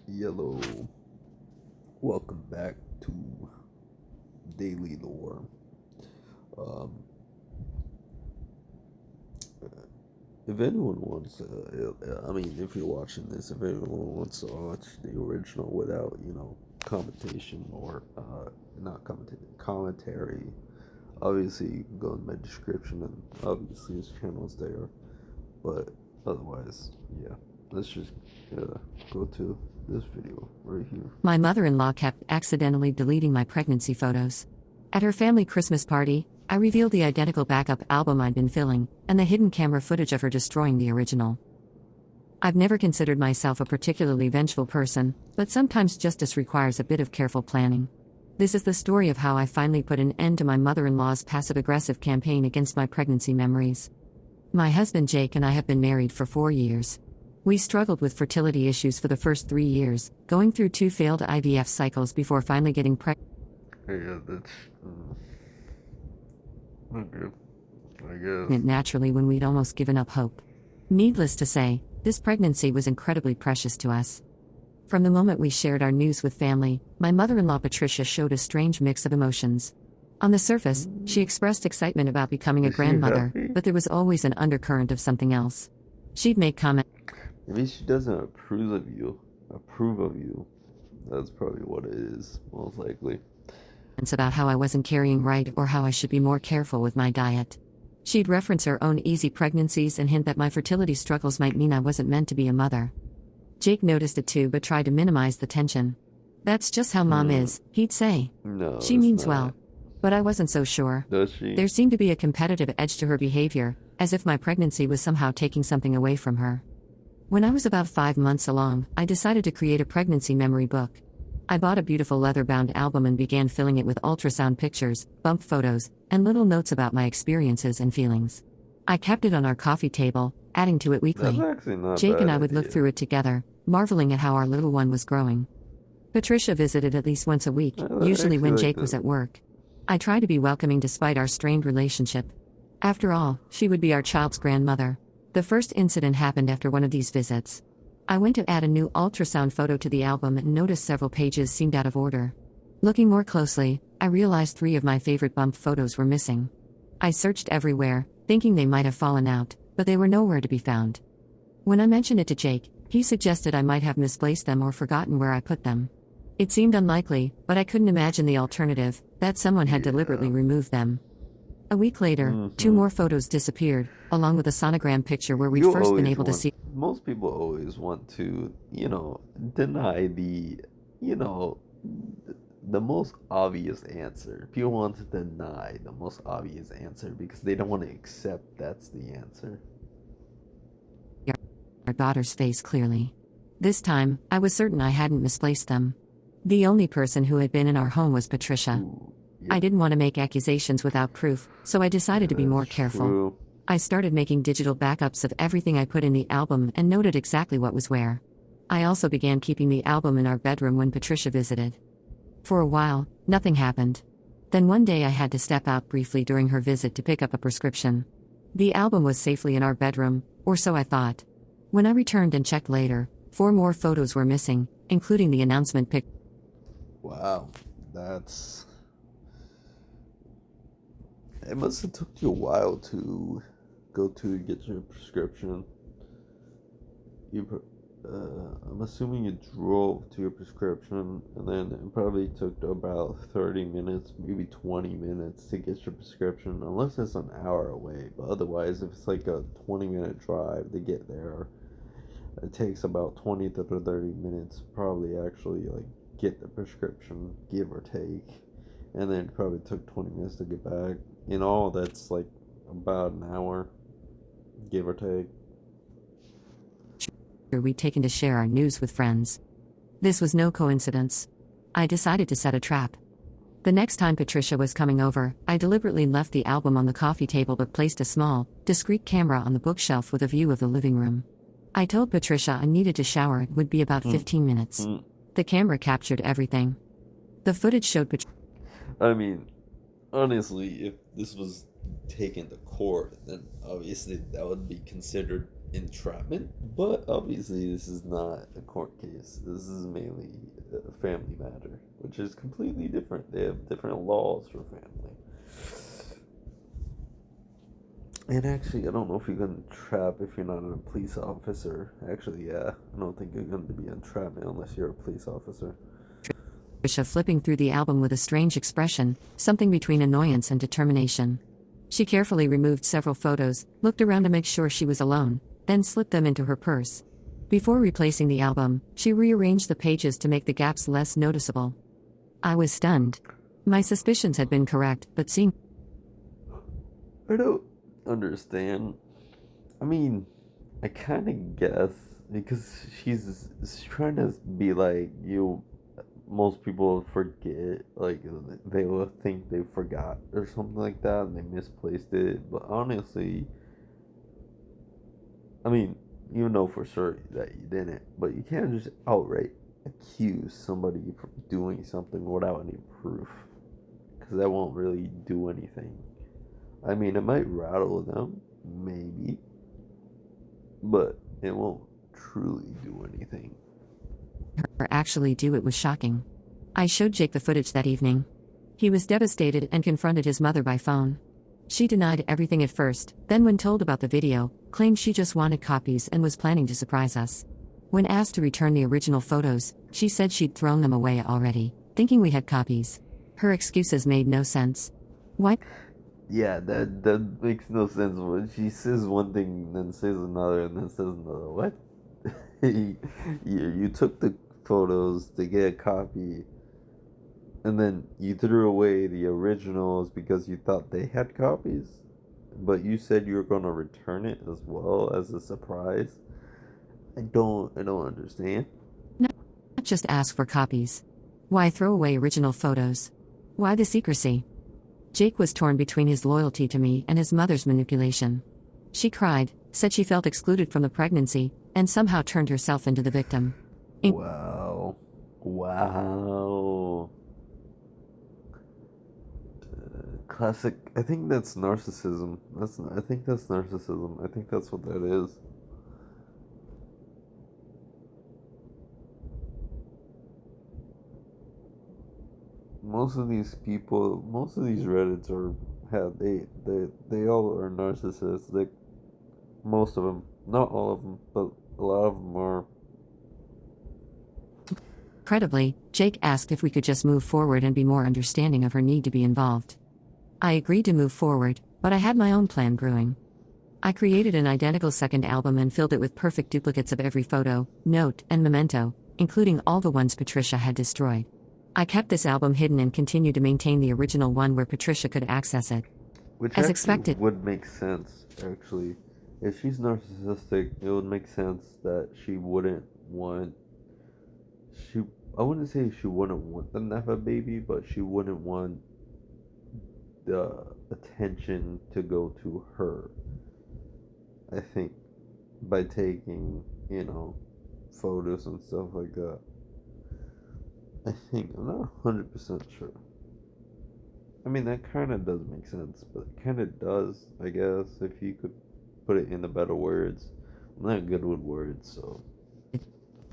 Yellow. Welcome back to Daily Lore. Um, if anyone wants, if you're watching this, if anyone wants to watch the original without, commentation or, not commentation, commentary, obviously you can go in my description and obviously his channel's there. But otherwise, yeah, let's just go to this video right here. My mother-in-law kept accidentally deleting my pregnancy photos. At her family Christmas party, I revealed the identical backup album I'd been filling, and the hidden camera footage of her destroying the original. I've never considered myself a particularly vengeful person, but sometimes justice requires a bit of careful planning. This is the story of how I finally put an end to my mother-in-law's passive-aggressive campaign against my pregnancy memories. My husband Jake and I have been married for 4 years. We struggled with fertility issues for the first 3 years, going through 2 failed IVF cycles before finally getting pregnant. Yeah, that's not good, I guess. Naturally when we'd almost given up hope. Needless to say, this pregnancy was incredibly precious to us. From the moment we shared our news with family, my mother-in-law Patricia showed a strange mix of emotions. On the surface, she expressed excitement about becoming a Is she grandmother, happy? but there was always an undercurrent of something else. She'd make comments Maybe she doesn't approve of you. Approve of you. That's probably what it is, most likely. about how I wasn't carrying right or how I should be more careful with my diet. She'd reference her own easy pregnancies and hint that my fertility struggles might mean I wasn't meant to be a mother. Jake noticed it too but tried to minimize the tension. "That's just how Mom is," he'd say. No, "She it's means not. well." But I wasn't so sure. Does she? There seemed to be a competitive edge to her behavior, as if my pregnancy was somehow taking something away from her. When I was about 5 months along, I decided to create a pregnancy memory book. I bought a beautiful leather-bound album and began filling it with ultrasound pictures, bump photos, and little notes about my experiences and feelings. I kept it on our coffee table, adding to it weekly. That's actually not a Jake bad and I would look idea. through it together, marveling at how our little one was growing. Patricia visited at least once a week, I usually actually when like Jake was that. at work. I tried to be welcoming despite our strained relationship. After all, she would be our child's grandmother. The first incident happened after one of these visits. I went to add a new ultrasound photo to the album and noticed several pages seemed out of order. Looking more closely, I realized 3 of my favorite bump photos were missing. I searched everywhere, thinking they might have fallen out, but they were nowhere to be found. When I mentioned it to Jake, he suggested I might have misplaced them or forgotten where I put them. It seemed unlikely, but I couldn't imagine the alternative, that someone had deliberately removed them. A week later, 2 more photos disappeared, along with a sonogram picture where we'd You first been always able to want, see. most people always want to, deny you know, the most obvious answer. People want to deny the most obvious answer because they don't want to accept that's the answer. Our daughter's face clearly. This time, I was certain I hadn't misplaced them. The only person who had been in our home was Patricia. Ooh, I didn't want to make accusations without proof, so I decided to be more that's careful. true. I started making digital backups of everything I put in the album and noted exactly what was where. I also began keeping the album in our bedroom when Patricia visited. For a while, nothing happened. Then one day I had to step out briefly during her visit to pick up a prescription. The album was safely in our bedroom, or so I thought. When I returned and checked later, 4 more photos were missing, including the announcement picture. Wow, that's. It must have took you a while to go to get your prescription. I'm assuming you drove to your prescription, and then it probably took about 30 minutes, maybe 20 minutes to get your prescription, unless it's an hour away. But otherwise, if it's like a 20-minute drive to get there, it takes about 20 to 30 minutes probably actually like get the prescription, give or take. And then it probably took 20 minutes to get back. In all, that's like about an hour, give or take. We'd taken to share our news with friends. This was no coincidence. I decided to set a trap. The next time Patricia was coming over, I deliberately left the album on the coffee table but placed a small, discreet camera on the bookshelf with a view of the living room. I told Patricia I needed to shower and would be about 15 minutes. The camera captured everything. The footage showed Patricia. I mean, honestly, if this was taken to court, then obviously that would be considered entrapment, but obviously this is not a court case. This is mainly a family matter, which is completely different. They have different laws for family. And actually, I don't know if you're gonna trap if you're not a police officer. Actually, yeah, I don't think you're gonna be entrapment unless you're a police officer. Patricia flipping through the album with a strange expression, something between annoyance and determination. She carefully removed several photos, looked around to make sure she was alone, then slipped them into her purse. Before replacing the album, she rearranged the pages to make the gaps less noticeable. I was stunned. My suspicions had been correct, but seeing I don't understand. I mean, I kind of guess because she's trying to be like you. Most people forget, like they will think they forgot or something like that, and they misplaced it. But honestly, I mean, you know for sure that you didn't, but you can't just outright accuse somebody from doing something without any proof, because that won't really do anything. I mean, it might rattle them, maybe, but it won't truly do anything. her actually do it was shocking. I showed Jake the footage that evening. He was devastated and confronted his mother by phone. She denied everything at first, then when told about the video, claimed she just wanted copies and was planning to surprise us. When asked to return the original photos, she said she'd thrown them away already, thinking we had copies. Her excuses made no sense. Why? Yeah, that makes no sense. When she says one thing, then says another, and then says another. What? You took the photos to get a copy, and then you threw away the originals because you thought they had copies, but you said you were gonna return it as well as a surprise. I don't understand. Not just ask for copies. Why throw away original photos? Why the secrecy? Jake was torn between his loyalty to me and his mother's manipulation. She cried, said she felt excluded from the pregnancy, and somehow turned herself into the victim. Wow. Wow. Classic. I think that's narcissism. I think that's narcissism. I think that's what that is. Most of these people, most of these Reddits are have they all are narcissistic. Most of them, not all of them, but a lot of them are. Incredibly, Jake asked if we could just move forward and be more understanding of her need to be involved. I agreed to move forward, but I had my own plan brewing. I created an identical second album and filled it with perfect duplicates of every photo, note, and memento, including all the ones Patricia had destroyed. I kept this album hidden and continued to maintain the original one where Patricia could access it. Which As actually expected, would make sense, actually. If she's narcissistic, it would make sense that she wouldn't want. She, I wouldn't say she wouldn't want them to have a baby, but she wouldn't want the attention to go to her. I think by taking, photos and stuff like that. I think, I'm not 100% sure. I mean, that kind of does make sense, but it kind of does, I guess, if you could put it into better words. I'm not good with words, so.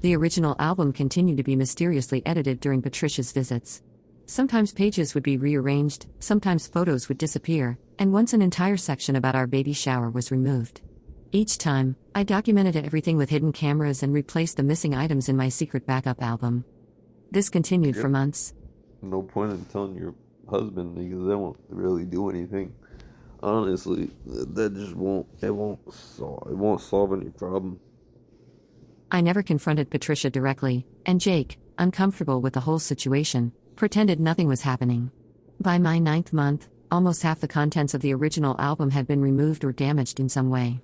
the original album continued to be mysteriously edited during Patricia's visits. Sometimes pages would be rearranged, sometimes photos would disappear, and once an entire section about our baby shower was removed. Each time, I documented everything with hidden cameras and replaced the missing items in my secret backup album. This continued for Yep. months. No point in telling your husband because they won't really do anything. Honestly, that just won't solve any problem. I never confronted Patricia directly, and Jake, uncomfortable with the whole situation, pretended nothing was happening. By my 9th month, almost half the contents of the original album had been removed or damaged in some way.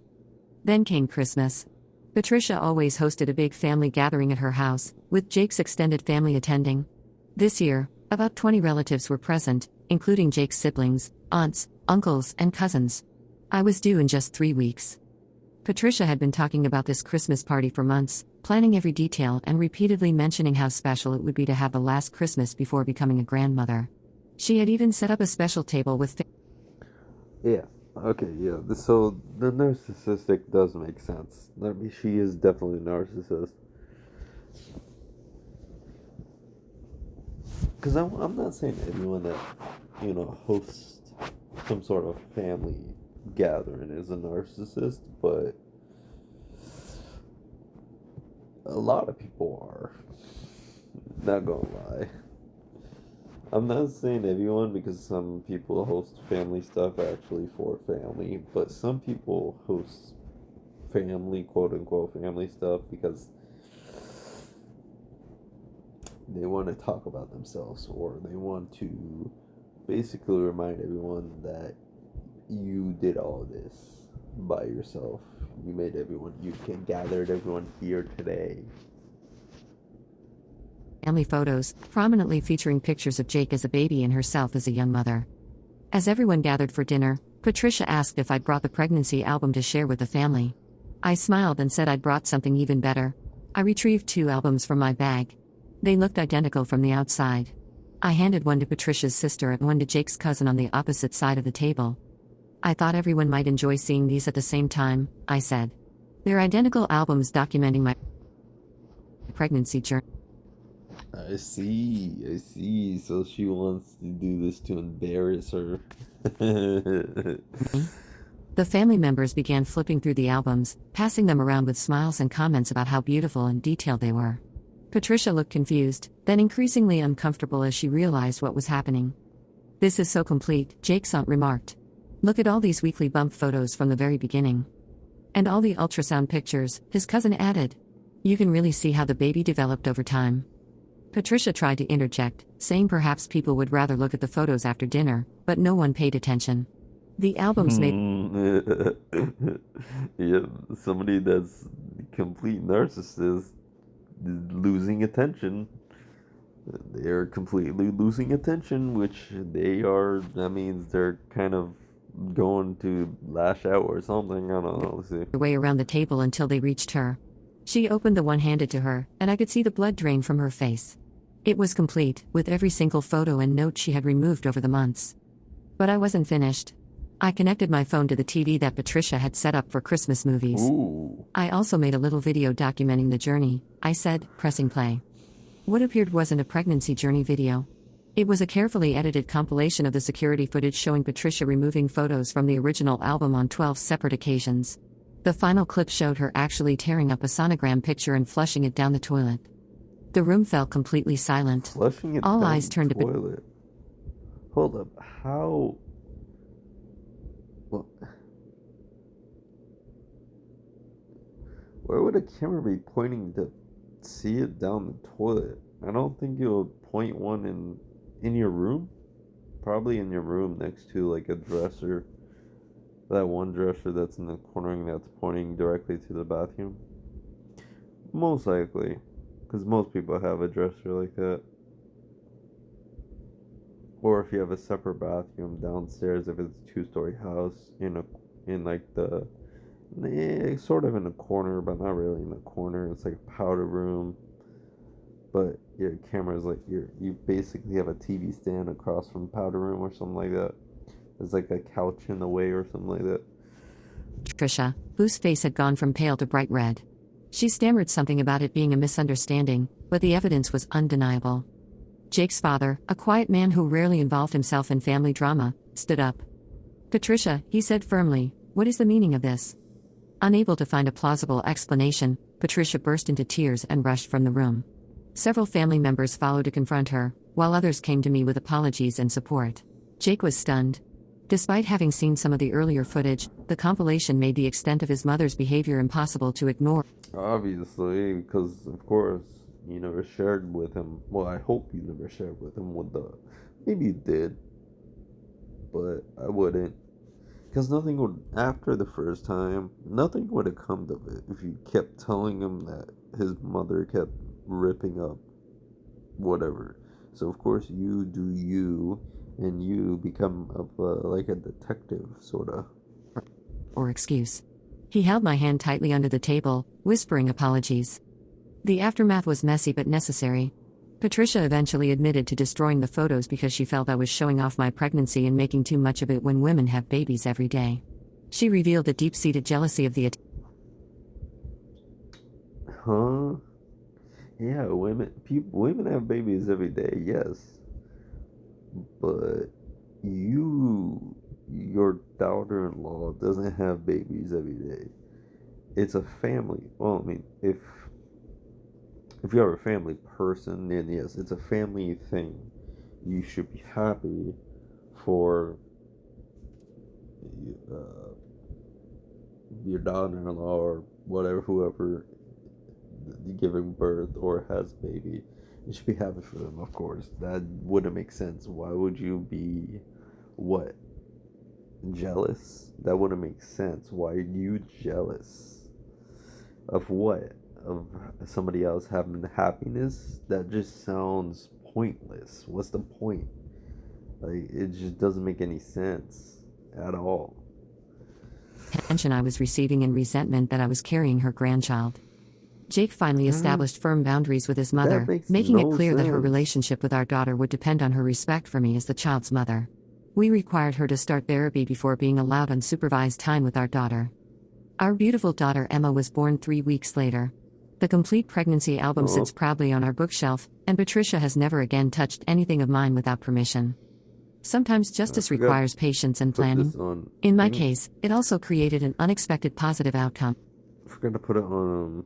Then came Christmas. Patricia always hosted a big family gathering at her house, with Jake's extended family attending. This year, about 20 relatives were present, including Jake's siblings, aunts, uncles, and cousins. I was due in just 3 weeks. Patricia had been talking about this Christmas party for months, planning every detail and repeatedly mentioning how special it would be to have the last Christmas before becoming a grandmother. She had even set up a special table with Yeah, Okay, yeah. So the narcissistic does make sense. I mean, she is definitely a narcissist. Because I'm not saying everyone that, hosts some sort of family gathering is a narcissist, but a lot of people are. Not gonna lie. I'm not saying everyone because some people host family stuff actually for family, but some people host family, quote unquote, family stuff because they want to talk about themselves or they want to basically remind everyone that you did all this by yourself. You made everyone, you can gathered everyone here today. Family photos, prominently featuring pictures of Jake as a baby and herself as a young mother. As everyone gathered for dinner, Patricia asked if I'd brought the pregnancy album to share with the family. I smiled and said I'd brought something even better. I retrieved 2 albums from my bag. They looked identical from the outside. I handed one to Patricia's sister and one to Jake's cousin on the opposite side of the table. I thought everyone might enjoy seeing these at the same time, I said. They're identical albums documenting my pregnancy journey. I see, I see. So she wants to do this to embarrass her. The family members began flipping through the albums, passing them around with smiles and comments about how beautiful and detailed they were. Patricia looked confused, then increasingly uncomfortable as she realized what was happening. "This is so complete," Jake's aunt remarked. "Look at all these weekly bump photos from the very beginning. And all the ultrasound pictures," his cousin added. "You can really see how the baby developed over time." Patricia tried to interject, saying perhaps people would rather look at the photos after dinner, but no one paid attention. The albums made Yeah, somebody that's complete narcissist is losing attention. They're completely losing attention, which they are. That means they're kind of going to lash out or something. I don't know. Let's see. their way around the table until they reached her. She opened the one handed to her, and I could see the blood drain from her face. It was complete, with every single photo and note she had removed over the months. But I wasn't finished. I connected my phone to the TV that Patricia had set up for Christmas movies. Ooh. I also made a little video documenting the journey, I said, pressing play. What appeared wasn't a pregnancy journey video. It was a carefully edited compilation of the security footage showing Patricia removing photos from the original album on 12 separate occasions. The final clip showed her actually tearing up a sonogram picture and flushing it down the toilet. The room fell completely silent. Flushing it All down eyes turned the to toilet. Hold up. How? Well, where would a camera be pointing to see it down the toilet? I don't think it would point one in your room. Probably in your room next to like a dresser. That one dresser that's in the corner and that's pointing directly to the bathroom. Most likely, because most people have a dresser like that. Or if you have a separate bathroom downstairs, if it's a two-story house in like the sort of in a corner, but not really in a corner. It's like a powder room, but your camera is like you basically have a TV stand across from powder room or something like that. There's like a couch in the way or something like that. Patricia, whose face had gone from pale to bright red. She stammered something about it being a misunderstanding, but the evidence was undeniable. Jake's father, a quiet man who rarely involved himself in family drama, stood up. "Patricia," he said firmly, "what is the meaning of this?" Unable to find a plausible explanation, Patricia burst into tears and rushed from the room. Several family members followed to confront her, while others came to me with apologies and support. Jake was stunned. Despite having seen some of the earlier footage, the compilation made the extent of his mother's behavior impossible to ignore. Obviously, because of course you never shared with him. Well, I hope you never shared with him what the. Maybe you did, but I wouldn't. Because nothing would, after the first time, nothing would have come of it if you kept telling him that his mother kept ripping up whatever. So, of course, you do you, and you become like a detective, sort of. Or excuse. He held my hand tightly under the table, whispering apologies. The aftermath was messy but necessary. Patricia eventually admitted to destroying the photos because she felt I was showing off my pregnancy and making too much of it when women have babies every day. She revealed a deep-seated jealousy of the Huh? Yeah, women have babies every day, yes. But your daughter-in-law doesn't have babies every day. It's a family. Well, I mean, if you're a family person, then yes, it's a family thing. You should be happy for uh, your daughter-in-law or whatever, whoever giving birth or has a baby. You should be happy for them, of course. That wouldn't make sense. Why would you be what? Jealous? That wouldn't make sense. Why are you jealous? Of what? Of somebody else having happiness? That just sounds pointless. What's the point? Like, it just doesn't make any sense at all. attention I was receiving and resentment that I was carrying her grandchild. Jake finally That, established firm boundaries with his that mother, makes making it no clear that her sense. relationship with our daughter would depend on her respect for me as the child's mother. We required her to start therapy before being allowed unsupervised time with our daughter. Our beautiful daughter Emma was born 3 weeks later. The complete pregnancy album sits Oh, proudly on our bookshelf, and Patricia has never again touched anything of mine without permission. Sometimes I justice forgot to requires patience and put planning. this on. In I my think case, it also created an unexpected positive outcome. I forgot to put it on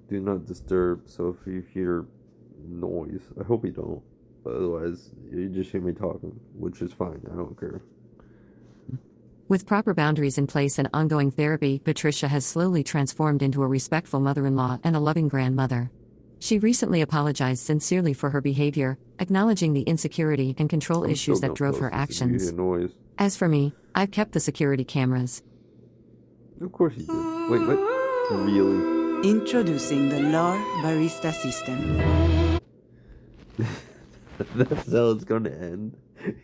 do not disturb. So if you hear noise, I hope you don't. Otherwise, you just hear me talking, which is fine. I don't care. With proper boundaries in place and ongoing therapy, Patricia has slowly transformed into a respectful mother in law and a loving grandmother. She recently apologized sincerely for her behavior, acknowledging the insecurity and control I'm still issues that gonna drove her post this if you hear actions. noise. As for me, I've kept the security cameras. Of course you did. Wait, what? Really? Introducing the LAR Barista System. That's how it's gonna end.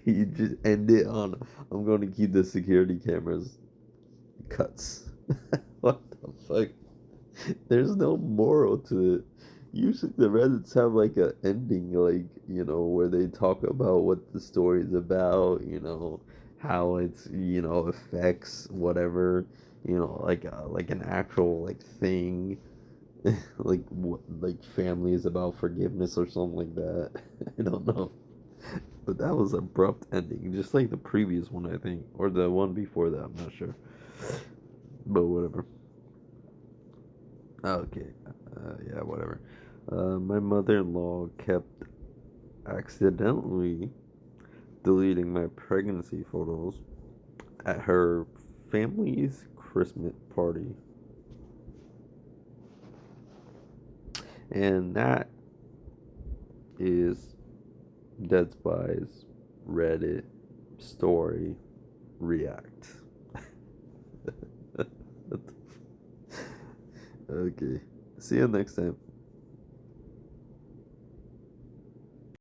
You just end it on. I'm gonna keep the security cameras cuts. What the fuck? There's no moral to it. Usually the Reddits have like a ending, like, where they talk about what the story is about, how it's, affects whatever, like an actual like thing, like what, like family is about forgiveness or something like that. I don't know, but that was abrupt ending, just like the previous one, I think, or the one before that. I'm not sure, but whatever. Okay. Yeah, whatever. My mother-in-law kept accidentally deleting my pregnancy photos at her family's Christmas party. And that is Dead Spy's Reddit story react. Okay. See you next time.